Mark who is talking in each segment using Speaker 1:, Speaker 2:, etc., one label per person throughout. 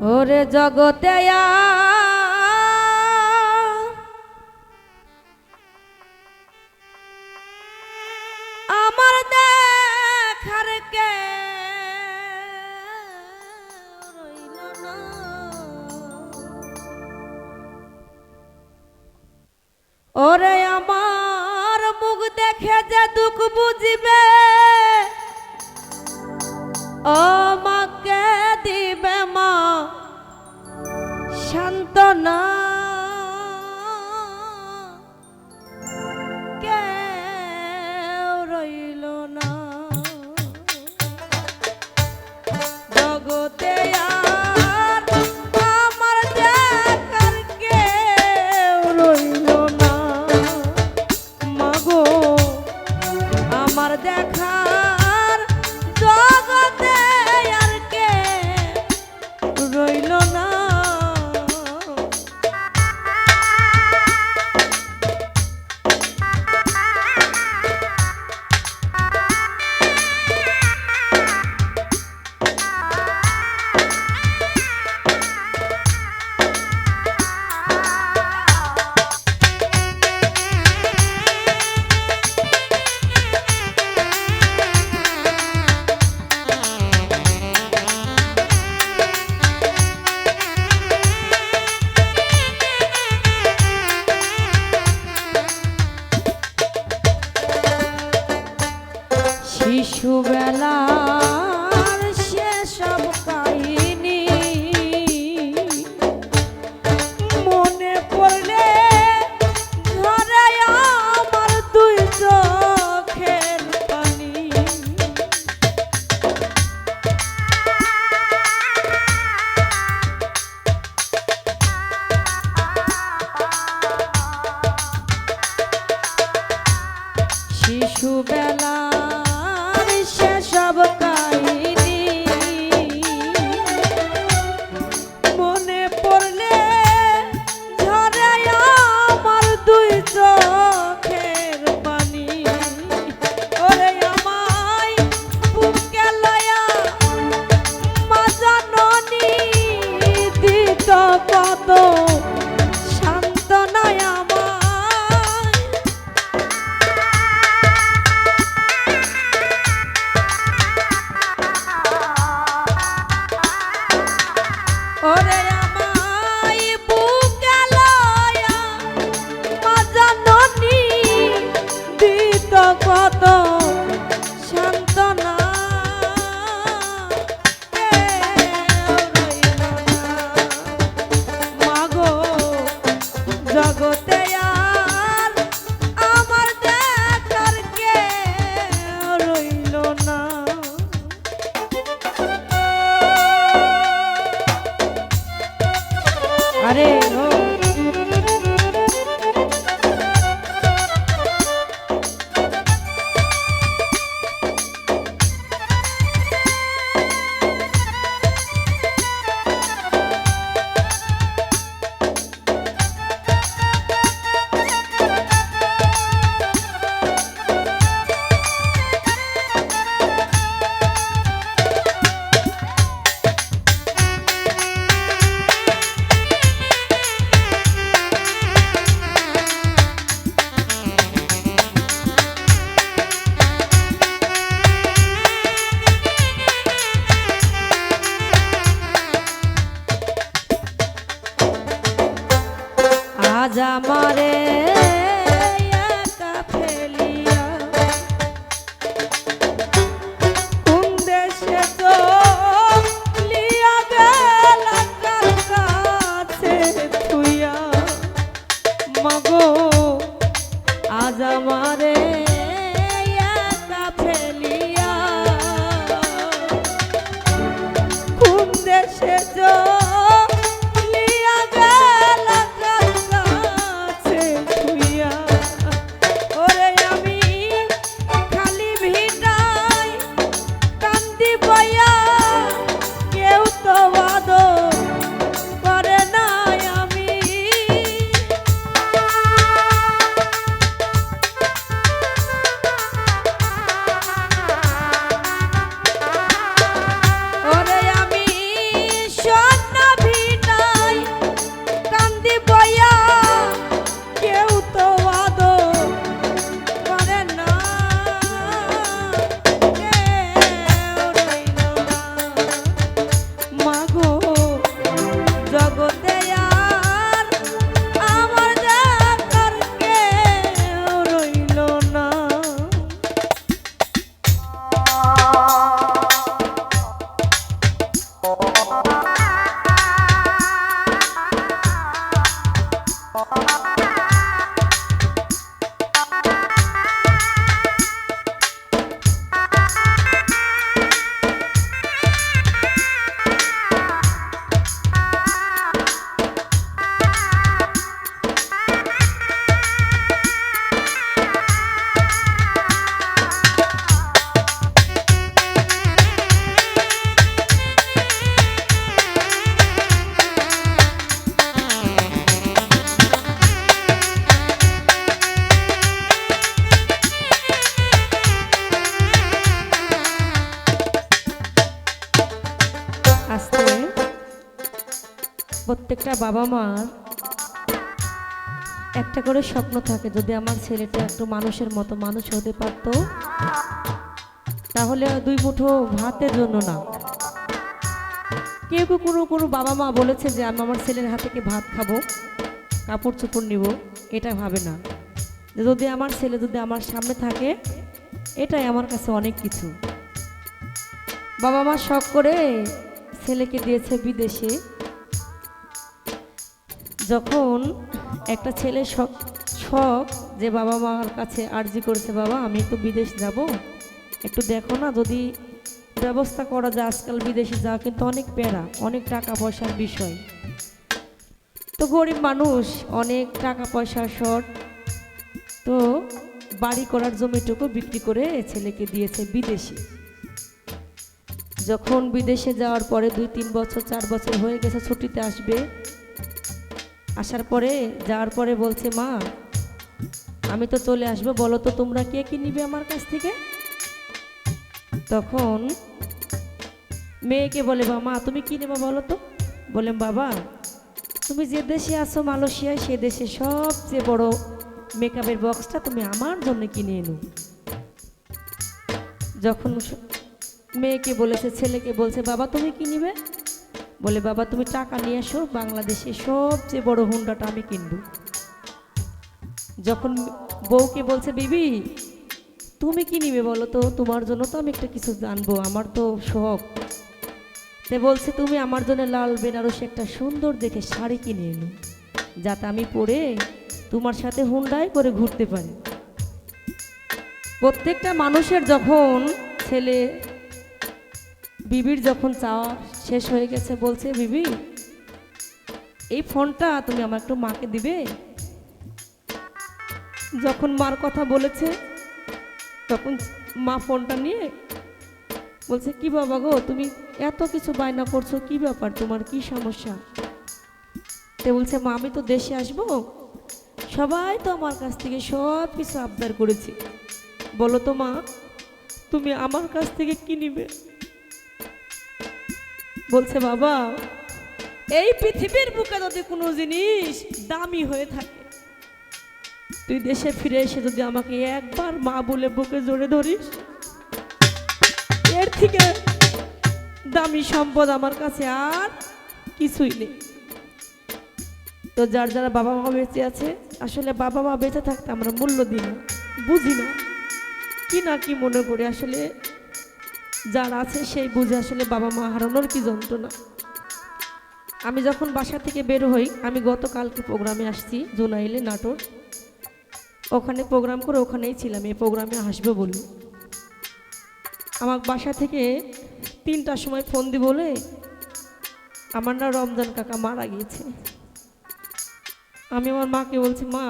Speaker 1: ওরে জগতে আমার দেখার কে রইল না। ওরে আমার মুখ দেখে যে দুঃখ বুঝিবে ও মাকে দিবে মা সান্ত্বনা। কেউ রইল না জগতে আর আমার দেখার কেউ রইল না। মাগো আমার দেখার জগতে আর কে রইল না। শিশুবেলার সেসব কাহিনী মনে পড়লে ঝরে আমার দুই চোখের পানি। শিশুবেলা সব কাহিনী প্রত্যেকটা বাবা মার একটা করে স্বপ্ন থাকে, যদি আমার ছেলেটা একটু মানুষের মতো মানুষ হতে পারত, তাহলে দুই মুঠো ভাতের জন্য না। কেউ কেউ কোনো কোনো বাবা মা বলেছে যে আমি আমার ছেলের হাতে থেকে ভাত খাবো, কাপড় চোপড় নিব, এটা ভাবে না। যদি আমার ছেলে যদি আমার সামনে থাকে, এটাই আমার কাছে অনেক কিছু। বাবা মা শখ করে ছেলেকে দিয়েছে বিদেশে। যখন একটা ছেলে শখ যে বাবা মার কাছে আর্জি করেছে, বাবা আমি একটু বিদেশ যাব, একটু দেখো না যদি ব্যবস্থা করা যায়। আজকাল বিদেশে যাওয়া কিন্তু অনেক প্যারা, অনেক টাকা পয়সার বিষয়। তো গরিব মানুষ, অনেক টাকা পয়সা শর্ট, তো বাড়ি করার জমিটুকু বিক্রি করে ছেলেকে দিয়েছে বিদেশে। যখন বিদেশে যাওয়ার পরে 2-3 বছর 4 বছর হয়ে গেছে, ছুটিতে আসবে, আসার পরে যাওয়ার পরে বলছে, মা আমি তো চলে আসবো, বলো তো তোমরা কে কি নিবে আমার কাছ থেকে? তখন মেয়েকে বলে, মা তুমি কি নেবা বলো তো? বলেন, বাবা তুমি যে দেশে আছো মালয়েশিয়ায়, সে দেশে সবচেয়ে বড় মেকআপের বক্সটা তুমি আমার জন্য কিনে এনো। যখন মেয়েকে বলেছে, ছেলেকে বলছে, বাবা তুমি কি নিবে? বলে, বাবা তুমি টাকা নিয়ে এসো, বাংলাদেশে সবচেয়ে বড় হুন্ডাটা আমি কিনবো। যখন বউকে বলছে, বিবি তুমি কি নিবে বলো তো, তোমার জন্য তো আমি একটা কিছু জানবো, আমার তো শখ। তে বলছে, তুমি আমার জন্য লাল বেনারসি একটা সুন্দর দেখে শাড়ি কিনে এনো, যাতে আমি পরে তোমার সাথে হুন্ডায় করে ঘুরতে পারি। প্রত্যেকটা মানুষের যখন ছেলে বিবির যখন চাওয়া শেষ হয়ে গেছে, বলছে, বিবি এই ফোনটা তুমি আমার একটু মাকে দিবে। যখন মার কথা বলেছে, তখন মা ফোনটা নিয়ে বলছে, কি বাবা গো তুমি এত কিছু বায়না করছো, কি ব্যাপার, তোমার কি সমস্যা? তে বলছে, মা আমি তো দেশে আসবো, সবাই তো আমার কাছ থেকে সব কিছু আবদার করেছি, বলো তো মা তুমি আমার কাছ থেকে কি নিবে? বলছে, বাবা এই পৃথিবীর বুকে যদি কোনো জিনিস দামি হয়ে থাকে, তুই দেশে ফিরে এসে যদি আমাকে একবার মা বলে বুকে জড়ে ধরিস, এর থেকে দামি সম্পদ আমার কাছে আর কিছুই নেই। তো যার যারা বাবা মা বেঁচে আছে, আসলে বাবা মা বেঁচে থাকতে আমরা মূল্য দিই না, বুঝি না, কি না কি মনে করি। আসলে যার আছে সেই বুঝে আসলে বাবা মা হারানোর কি যন্ত্রণা। আমি যখন বাসা থেকে বের হই, আমি গতকালকে প্রোগ্রামে আসছি জুনাইলে নাটোর, ওখানে প্রোগ্রাম করে ওখানেই ছিলাম, এই প্রোগ্রামে আসবো বলি। আমার বাসা থেকে 3টার সময় ফোন দি বলে, আমার না রমজান কাকা মারা গিয়েছে। আমি আমার মাকে বলছি, মা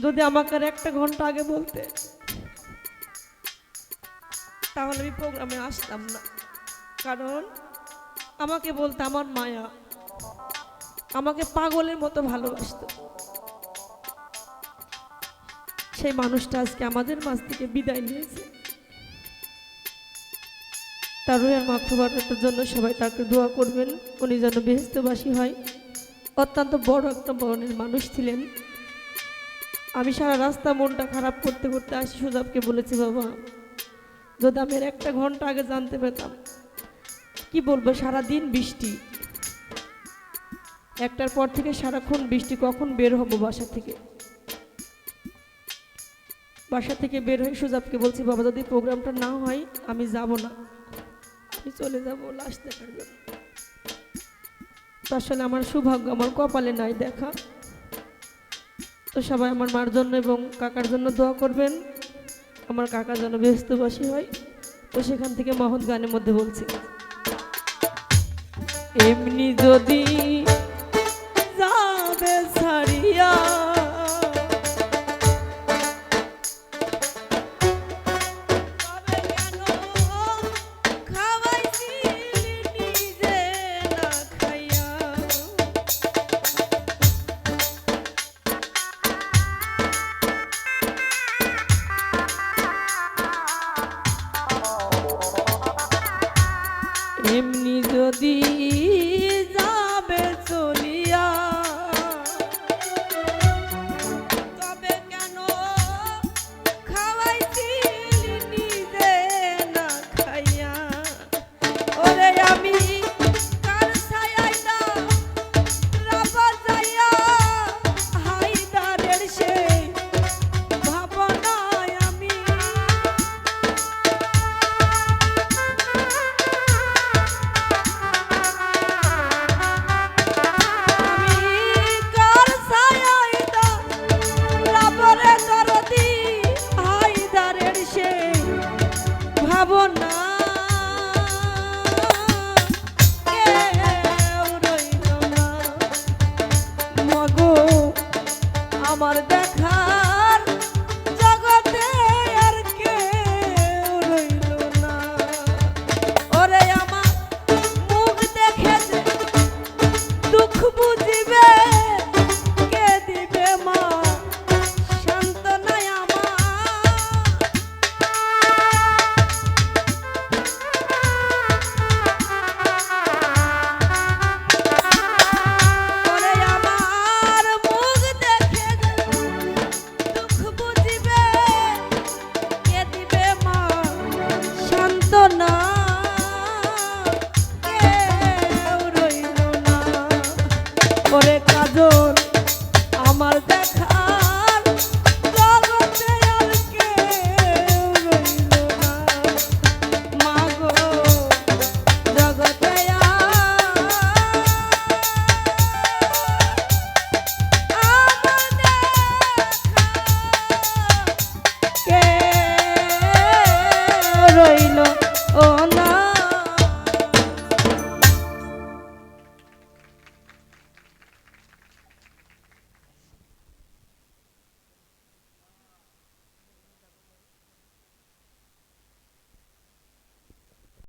Speaker 1: যদি আমাকে আর 1 ঘন্টা আগে বলতে, তাহলে আমি প্রোগ্রামে আসতাম না। কারণ আমাকে বলতে আমার মায়া, আমাকে পাগলের মতো ভালোবাসত। সেই মানুষটা আজকে আমাদের মাঝ থেকে বিদায় নিয়েছে। তার রুহের মাগফিরাতের জন্য সবাই তাকে দোয়া করবেন, উনি যেন বেহেশতবাসী হয়। অত্যন্ত বড় একটা বরণের মানুষ ছিলেন। আমি সারা রাস্তা মনটা খারাপ করতে করতে আসি, সুজাবকে বলেছি, বাবা যদি আমি 1 ঘন্টা আগে জানতে পেতাম, কি বলবো, সারাদিন বৃষ্টি, 1টার পর থেকে সারাক্ষণ বৃষ্টি, কখন বের হবো বাসা থেকে। বাসা থেকে বের হয়ে সুজাবকে বলছি, বাবা যদি প্রোগ্রামটা না হয় আমি যাব না, আমি চলে যাব লাশ দেখার জন্য। তো আসলে আমার সৌভাগ্য, আমার কপালে নাই দেখা। তো সবাই আমার মার জন্য এবং কাকার জন্য দোয়া করবেন, আমার কাকা যেন বেহেশতবাসী হয়। তো সেখান থেকে মহৎ গানের মধ্যে বলছি, এমনি যদি যাবে ছাড়িয়া এমনি যদি যাবে চলি পাবো না কেউ রইল না মাগো আমার দেখার জগতে আর কেউ রইল না ওরে আমার মুখ দেখে যে দুঃখ বুঝিবে কে দিবে মা সান্ত্বনায় আমার ওরে আমার মুখ দেখে যে দুঃখ বুঝিবে কে দিবে মা সান্ত্বনা